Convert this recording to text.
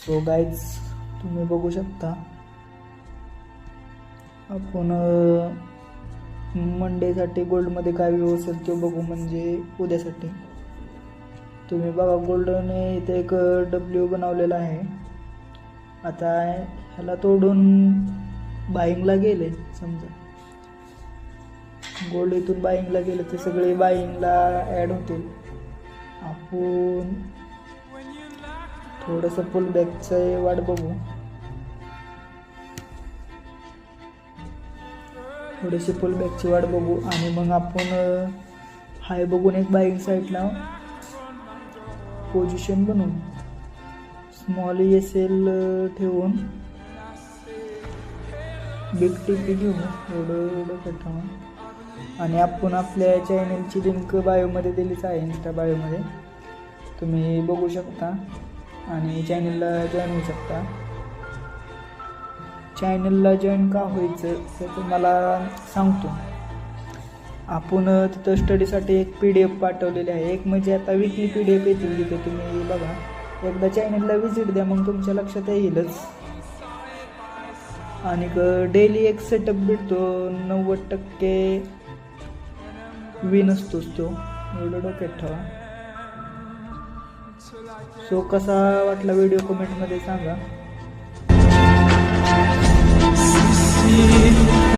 So guys तुम्ही बघू शकता आपण मंडेसाठी गोल्डमध्ये काय व्यू असेल ते बघू, म्हणजे उद्यासाठी. तुम्ही बघा गोल्डने इथे एक डब्ल्यू बनवलेला आहे. आता ह्याला तोडून बाईंगला गेले, समजा गोल्ड इथून बाईंगला गेले ते सगळे बाईंगला ॲड होतील. आपण थोडंसं पुल बॅकचं वाट बघू, थोडीशी पुल बॅकची वाट बघू आणि मग आपण हाय बघून एक बाईंग साईडला पोझिशन बनवू. स्मॉल एल ठेवून बिग टीपी घेऊ, एवढं ठेवा. आणि आपण आपल्या चॅनलची लिंक बायोमध्ये दिलीच आहे, इंस्टा बायोमध्ये तुम्ही बघू शकता आणि चॅनलला जॉईन होऊ शकता. चॅनलला जॉईन का व्हायचं ते तुम्हाला सांगतो. आपण तिथं स्टडीसाठी एक PDF पाठवलेली आहे, एक म्हणजे आता वीकली PDF येतील तिथे तुम्ही बघा. एकदा चॅनलला व्हिजिट द्या, मग तुमच्या लक्षात येईलच. आणि डेली एक सेटअप भेटतो, 90% विन असतोच तो, एवढं डोक्यात ठेवा. सो कसा वाटला व्हिडिओ कमेंटमध्ये सांगा.